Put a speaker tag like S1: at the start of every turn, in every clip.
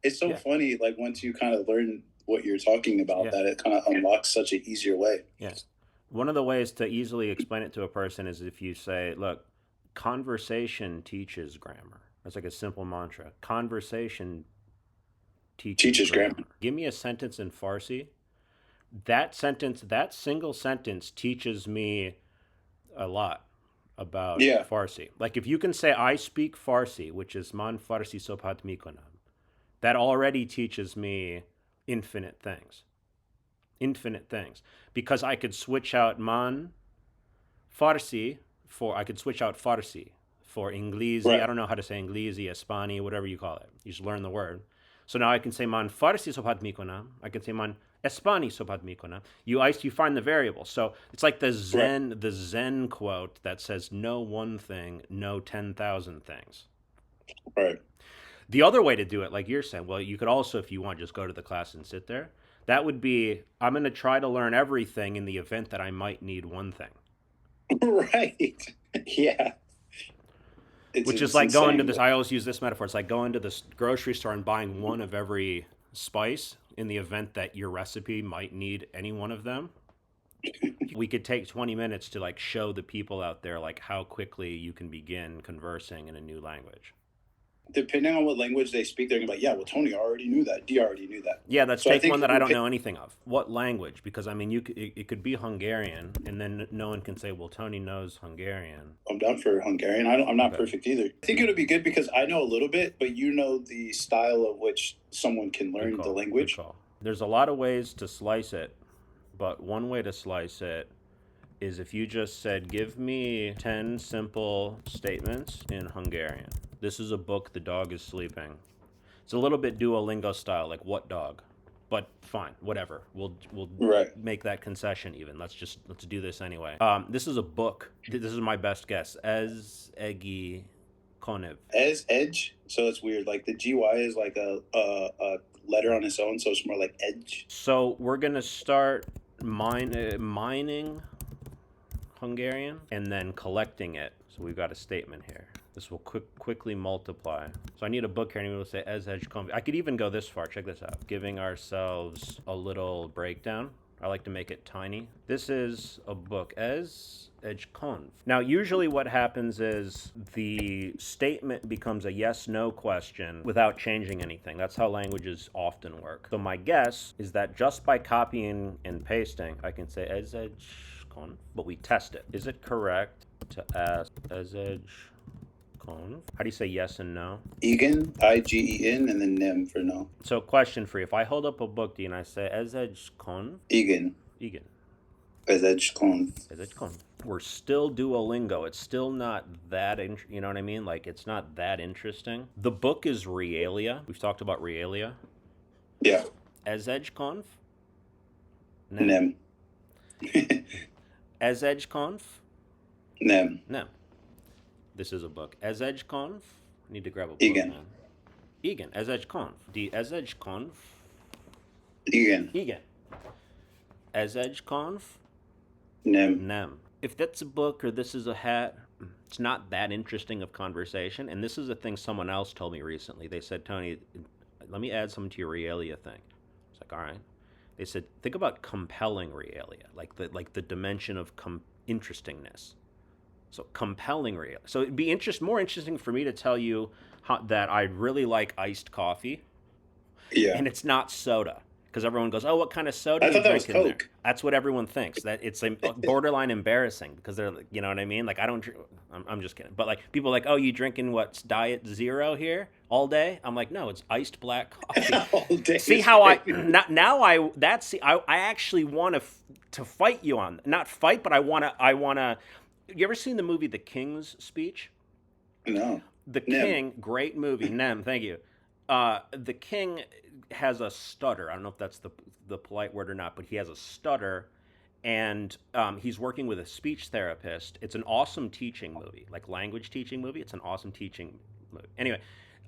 S1: It's so
S2: Yeah,
S1: funny, like, once you kind of learn what you're talking about,
S2: yeah,
S1: that it kind of unlocks such an easier way.
S2: yeah. One of the ways to easily explain it to a person is if you say, look, conversation teaches grammar. That's like a simple mantra. Conversation teaches
S1: Teaches grammar.
S2: grammar. Give me a sentence in Farsi. That sentence, that single sentence teaches me a lot about
S1: Yeah,
S2: Farsi. Like if you can say, I speak Farsi, which is man Farsi sopat mikonam, that already teaches me infinite things. Infinite things. Because I could switch out man Farsi I could switch out Farsi for Inglesi. I
S1: right.
S2: don't know how to say Inglesi, Espani, whatever you call it. You just learn the word. So now I can say man Farsi sopat mikona. I can say man Espani sopat mikona. You find the variable. So it's like
S1: Right.
S2: the Zen quote that says know one thing, know 10,000 things.
S1: Right.
S2: The other way to do it, like you're saying, well, you could also, if you want, just go to the class and sit there. That would be, I'm going to try to learn everything in the event that I might need one thing.
S1: Right. Yeah.
S2: Which is
S1: It's
S2: like going to
S1: insane.
S2: this. I always use this metaphor. It's like going to this grocery store and buying one of every spice in the event that your recipe might need any one of them. We could take 20 minutes to like show the people out there like how quickly you can begin conversing in a new language.
S1: Depending on what language they speak, they're gonna be like, yeah, well, Tony already knew that. D already knew that.
S2: Yeah, let's
S1: So I
S2: take
S1: think
S2: one
S1: if
S2: that I
S1: we
S2: don't
S1: pick,
S2: know anything of. What language? Because I mean, it could be Hungarian, and then no one can say, "Well, Tony knows Hungarian."
S1: I'm down for Hungarian. I'm not
S2: Okay,
S1: perfect either. I think it would be good because I know a little bit, but you know the style of which someone can
S2: good
S1: learn the
S2: call. Good
S1: language.
S2: call. There's a lot of ways to slice it, but one way to slice it is if you just said, "Give me 10 simple statements in Hungarian." This is a book. The dog is sleeping. It's a little bit Duolingo style, like what dog, but fine, whatever. We'll
S1: Right.
S2: make that concession even. Let's do this anyway. This is a book. This is my best guess. Ez Egi Konev.
S1: As edge, so it's weird. Like the GY is like a letter on its own, so it's more like edge.
S2: So we're gonna start mining Hungarian and then collecting it. So we've got a statement here. This will quickly multiply. So I need a book here, and we'll say as edge conv. I could even go this far. Check this out. Giving ourselves a little breakdown. I like to make it tiny. This is a book as edge conv. Now, usually what happens is the statement becomes a yes/no question without changing anything. That's how languages often work. So my guess is that just by copying and pasting, I can say as edge conv, but we test it. Is it correct to ask as edge conv? How do you say yes and no?
S1: Egan, IGEN, and then nem for no.
S2: So, question for you: if I hold up a book to you and I say as edge conv,
S1: Egan,
S2: igen,
S1: as edge conv.
S2: as edge conv, we're still Duolingo. It's still not that, you know what I mean? Like, it's not that interesting. The book is Realia. We've talked about Realia.
S1: Yeah,
S2: As edge conv, nem.
S1: nem.
S2: As edge conv,
S1: Nem.
S2: nem. This is a book. As edge conv, I need to grab a book,
S1: Igen.
S2: man. Igen, as edge conv. Die as edge conv,
S1: Igen.
S2: igen. As edge conv,
S1: Nem.
S2: nem. If that's a book or this is a hat, it's not that interesting of conversation. And this is a thing someone else told me recently. They said, Tony, let me add something to your Realia thing. It's like, all right. They said, think about compelling Realia, like the dimension of interestingness. So compelling Realia. So it'd be more interesting for me to tell you that I really like iced coffee,
S1: Yeah.
S2: and it's not soda. Because everyone goes, oh, what kind of soda
S1: I
S2: you
S1: thought that was
S2: drink in there?
S1: Coke.
S2: That's what everyone thinks. That it's borderline embarrassing because they're, you know what I mean? Like I don't, I'm just kidding. But like people are like, oh, you drinking what's Diet Zero here all day? I'm like, no, it's iced black coffee.
S1: All day
S2: See
S1: is
S2: how I
S1: crazy.
S2: now I actually want to fight you on, not fight, but I wanna. You ever seen the movie The King's Speech?
S1: No.
S2: The
S1: Nem.
S2: King, great movie. Nem, thank you. The King has a stutter. I don't know if that's the polite word or not, but he has a stutter, and he's working with a speech therapist. It's an awesome teaching movie, like language teaching movie. It's an awesome teaching movie. Anyway,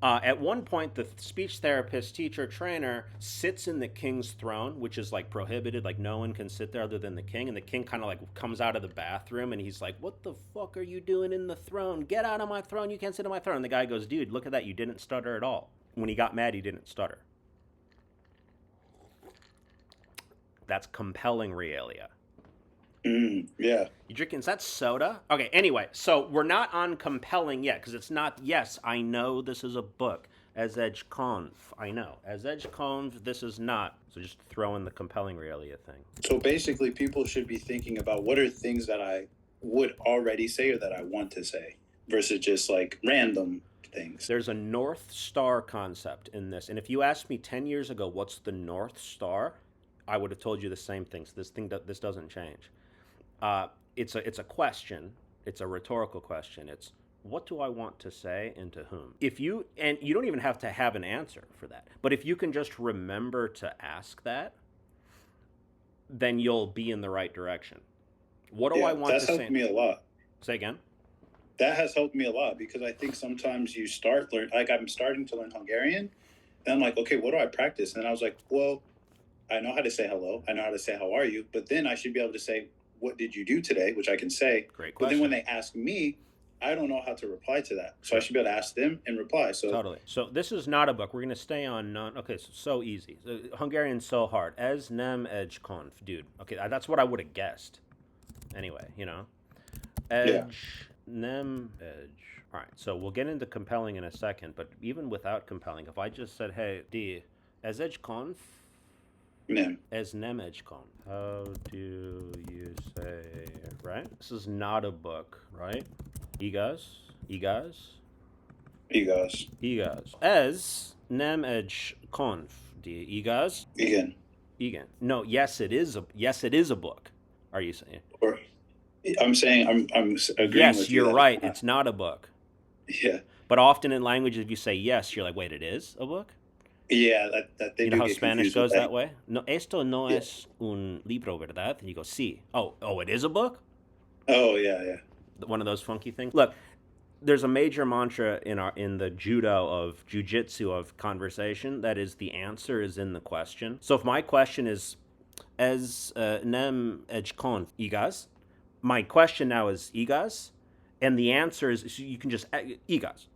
S2: at one point, the speech therapist, teacher, trainer sits in the king's throne, which is like prohibited. Like no one can sit there other than the king. And the king kind of like comes out of the bathroom and he's like, "What the fuck are you doing in the throne? Get out of my throne! You can't sit on my throne." And the guy goes, "Dude, look at that! You didn't stutter at all." when he got mad, he didn't stutter. That's compelling realia.
S1: Yeah.
S2: You drinking, is that soda? Okay, anyway, so we're not on compelling yet, because it's not, yes, I know this is a book. As edge conv, I know. As edge conv, this is not. So just throw in the compelling realia thing.
S1: So basically, people should be thinking about what are things that I would already say or that I want to say versus just like random things.
S2: There's a North Star concept in this. And if you asked me 10 years ago, what's the North Star? I would have told you the same things. This doesn't change. It's a question. It's a rhetorical question. It's, what do I want to say and to whom? And you don't even have to have an answer for that. But if you can just remember to ask that, then you'll be in the right direction. What do I want to say?
S1: That's helped me a lot.
S2: Say again?
S1: That has helped me a lot because I think sometimes you start like I'm starting to learn Hungarian, and I'm like, okay, what do I practice? And I was like, well, I know how to say hello. I know how to say how are you, but then I should be able to say, what did you do today? Which I can say.
S2: Great question.
S1: But then when they ask me, I don't know how to reply to that. So I should be able to ask them and reply. So
S2: totally. So this is not a book. We're going to stay on okay, so easy. Hungarian's so hard. Ez nem egy konf, dude. Okay, that's what I would have guessed. Anyway, Edge, nem, edge. All right, so we'll get into compelling in a second, but even without compelling, if I just said, hey, D, ez egy konf,
S1: nem.
S2: Ez nem egy konf. How do you say, right? This is not a book, right? Igaz. Ez nem egy konf. Igaz. Igen. No, yes, it is a book. Are you saying?
S1: Or I'm saying I'm agreeing
S2: yes,
S1: with you.
S2: Yes, you're right. It's not a book.
S1: Yeah.
S2: But often in languages, if you say yes, you're like, wait, it is a book?
S1: Yeah, that they
S2: you
S1: do
S2: know how
S1: get
S2: Spanish goes
S1: that.
S2: that way? No, esto no es un libro, ¿verdad? And you go, sí. Oh, it is a book?
S1: Oh, yeah.
S2: One of those funky things. Look, there's a major mantra in the judo of Jiu Jitsu of conversation that is the answer is in the question. So if my question is, ez nem egy konf, igaz? My question now is igaz, and the answer is, so you can just igaz.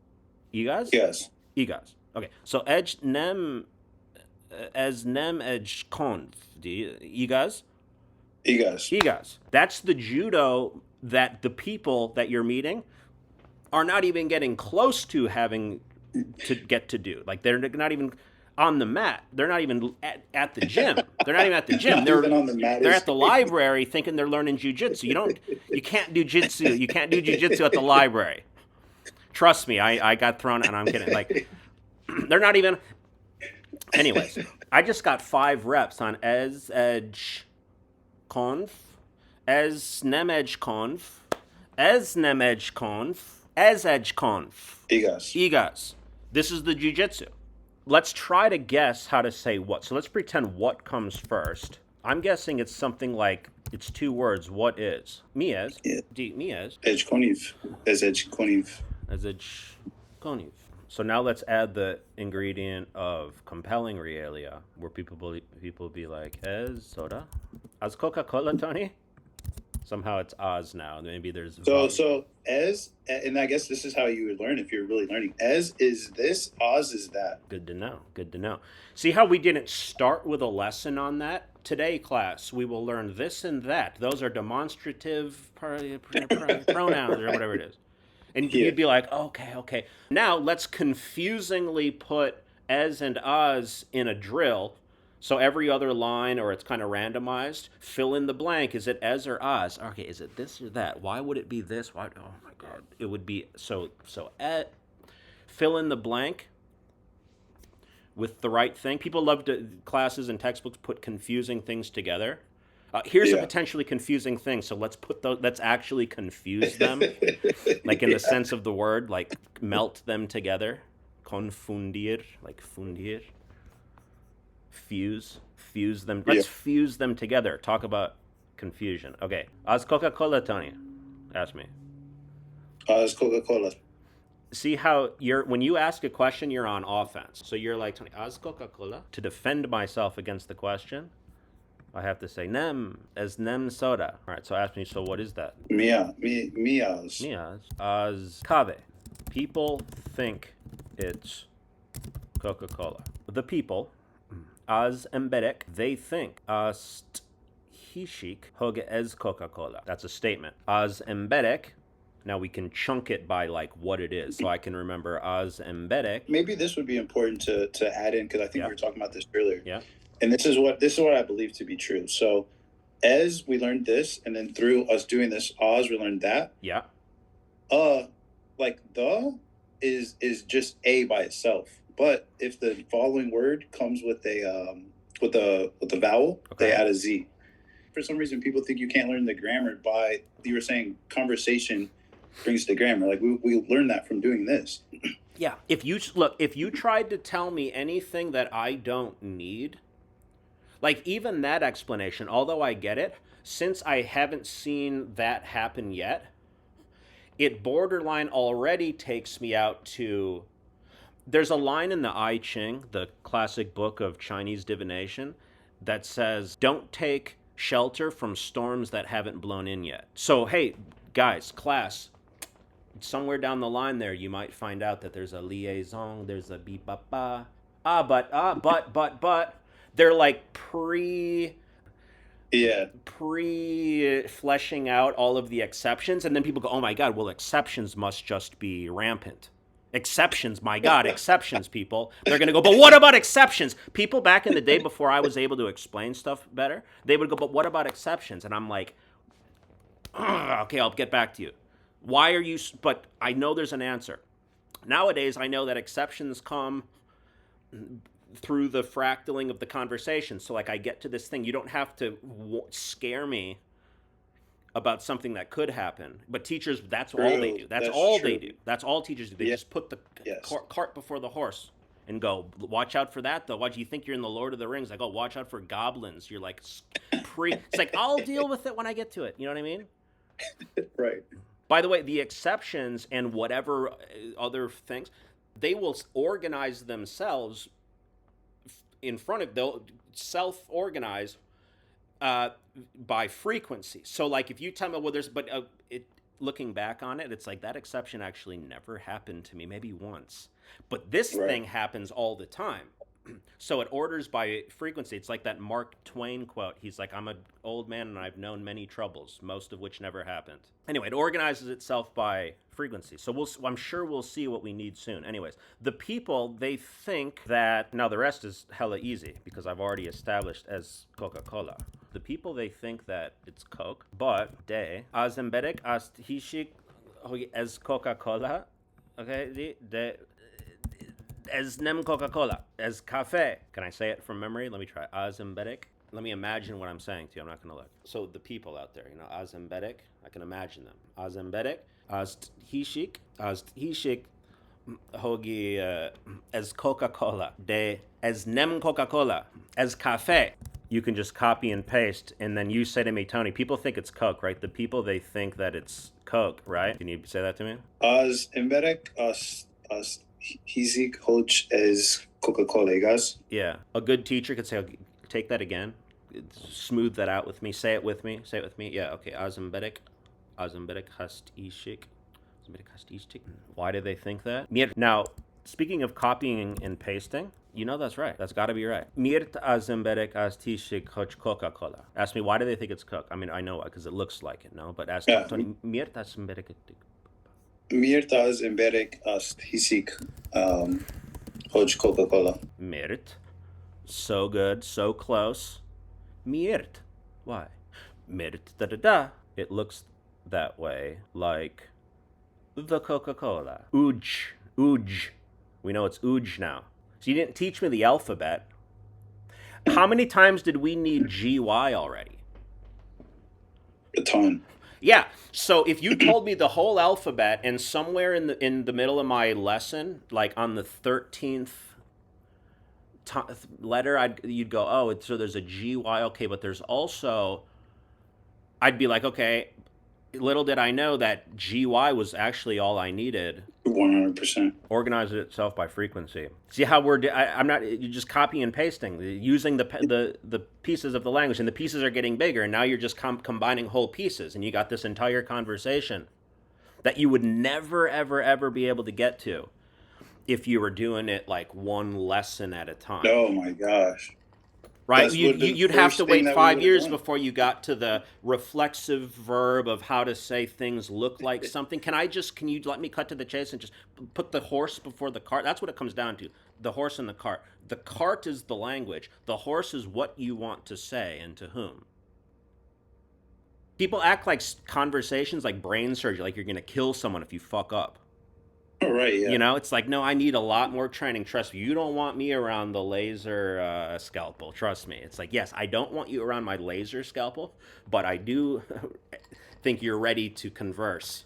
S2: Igaz?
S1: Yes.
S2: Igaz. Okay, so ez nem egy konf, igaz? Igaz. That's the judo that the people that you're meeting are not even getting close to having to get to do. Like they're not even on the mat. They're not even at the gym. They're not even at the gym. They're at the library thinking they're learning jiu-jitsu. You can't do jitsu. You can't do jiu-jitsu at the library. Trust me, I got thrown, and I'm kidding. Like, they're not even. Anyways, I just got 5 reps on ez edge konf, ez nem edge konf, ez nem edge konf, ez edge konf. Igaz. This is the jiu-jitsu. Let's try to guess how to say what. So let's pretend what comes first. I'm guessing it's something like, it's 2 words. What is? Mi es.
S1: Yeah.
S2: Mi es.
S1: Edge konif. Ez edge konif.
S2: Ez edge konif. So now let's add the ingredient of compelling realia, where people be like, ez soda? Az Coca-Cola, Tony? Somehow it's Oz now. Maybe there's
S1: so ez, and I guess this is how you would learn if you're really learning. Ez is this, Oz is that.
S2: Good to know. See how we didn't start with a lesson on that? Today, class, we will learn this and that. Those are demonstrative pronouns or whatever it is. And you'd be like, okay. Now let's confusingly put ez and Oz in a drill. So every other line, or it's kind of randomized, fill in the blank. Is it ez or Oz? Okay, is it this or that? Why would it be this? Why? Oh my God. It would be fill in the blank with the right thing. People love to, classes and textbooks put confusing things together. Here's a potentially confusing thing. So let's actually confuse them, like in the sense of the word, like melt them together. Confundir, like fundir. Fuse them. Let's fuse them together. Talk about confusion. Okay. Az Coca-Cola, Tony? Ask me.
S1: Az Coca-Cola.
S2: See how when you ask a question, you're on offense. So you're like, Tony, az Coca-Cola? To defend myself against the question, I have to say, ez nem soda. All right, so ask me, so what is that?
S1: Miaz.
S2: Az kave. People think it's Coca-Cola. The people, az emberek, they think, azt hiszik, hogy ez Coca-Cola. That's a statement. Az emberek, now we can chunk it by like what it is. So I can remember az emberek.
S1: Maybe this would be important to add in, because I think we were talking about this earlier.
S2: Yeah.
S1: And this is what I believe to be true. So as we learned this, and then through us doing this, Oz, we learned that.
S2: Yeah.
S1: Like the is just a by itself. But if the following word comes with a vowel,
S2: Okay.
S1: they add a Z. For some reason, people think you can't learn the grammar by, you were saying conversation brings the grammar. Like we learned that from doing this.
S2: Yeah. If you tried to tell me anything that I don't need, like even that explanation, although I get it, since I haven't seen that happen yet, it borderline already takes me out to. There's a line in the I Ching, the classic book of Chinese divination, that says, "Don't take shelter from storms that haven't blown in yet." So, hey, guys, class, somewhere down the line there, you might find out that there's a liaison, there's a beep-ba-ba. But. They're like pre-fleshing out all of the exceptions, and then people go, oh my God, well, exceptions must just be rampant. Exceptions, my God, exceptions, people. They're going to go, but what about exceptions? People back in the day before I was able to explain stuff better, they would go, but what about exceptions? And I'm like, okay, I'll get back to you. Why are you, but I know there's an answer. Nowadays, I know that exceptions come through the fractaling of the conversation. So like I get to this thing, you don't have to scare me about something that could happen. But teachers, that's all they do. That's all they do. That's all teachers do. They just put the cart before the horse and go, watch out for that though. What do you think you're in the Lord of the Rings? Like, oh, watch out for goblins. You're like it's like, I'll deal with it when I get to it. You know what I mean?
S1: Right.
S2: By the way, the exceptions and whatever other things, they will organize themselves in front of, they'll self-organize by frequency. So like if you tell me, well, looking back on it, it's like that exception actually never happened to me, maybe once. But this thing happens all the time. So it orders by frequency. It's like that Mark Twain quote. He's like, I'm an old man and I've known many troubles, most of which never happened. Anyway, it organizes itself by frequency. So I'm sure we'll see what we need soon. Anyways, the people, they think that, now the rest is hella easy because I've already established as Coca-Cola. The people, they think that it's Coke, but de azemberek ast hishik as Coca-Cola, okay, as nem Coca-Cola, as cafe. Can I say it from memory? Let me try. Azemberek. Let me imagine what I'm saying to you. I'm not going to look. So the people out there, Azemberek, I can imagine them. Azemberek, ast hishik hogi as Coca-Cola, de as nem Coca-Cola, as cafe. You can just copy and paste, and then you say to me, Tony, people think it's Coke, right? The people, they think that it's Coke, right? Can you say that to me?
S1: Azemberek ast Hizik Hoch as Coca-Cola, guys.
S2: Yeah. A good teacher could say, okay, take that again. Smooth that out with me. Say it with me. Yeah, okay. Azemberek hast ishik. Why do they think that? Now, speaking of copying and pasting, you know that's right. That's got to be right. Mirt azemberek hast ishik hoch Coca-Cola. Ask me, why do they think it's Coke? I mean, I know why, because it looks like it, no? But ask Tony, Mirt azemberek
S1: Mirt azemberek ast hisik hoch Coca-Cola.
S2: Mirt. So good, so close. Mirt. Why? Mirt da. It looks that way, like the Coca-Cola. Uj. We know it's Uj now. So you didn't teach me the alphabet. How many times did we need GY already?
S1: A ton.
S2: Yeah. So if you told me the whole alphabet and somewhere in the middle of my lesson, like on the 13th letter, you'd go, oh, so there's a GY, okay, but there's also, I'd be like, okay, little did I know that GY was actually all I needed.
S1: 100%.
S2: Organize it itself by frequency. See how I'm not, you're just copying and pasting, using the pieces of the language, and the pieces are getting bigger, and now you're just combining whole pieces, and you got this entire conversation that you would never, ever, ever be able to get to if you were doing it like one lesson at a time.
S1: Oh my gosh.
S2: Right?
S1: That's would have been the
S2: You'd have to
S1: first thing
S2: wait
S1: that we
S2: five
S1: would have
S2: years
S1: done.
S2: before you got to the reflexive verb of how to say things look like something. Can you let me cut to the chase and just put the horse before the cart? That's what it comes down to. The horse and the cart. The cart is the language. The horse is what you want to say and to whom. People act like conversations like brain surgery, like you're going to kill someone if you fuck up.
S1: Right,
S2: You
S1: yeah.
S2: know, it's like, no, I need a lot more training. Trust me. You don't want me around the laser scalpel. Trust me. It's like, yes, I don't want you around my laser scalpel, but I do think you're ready to converse.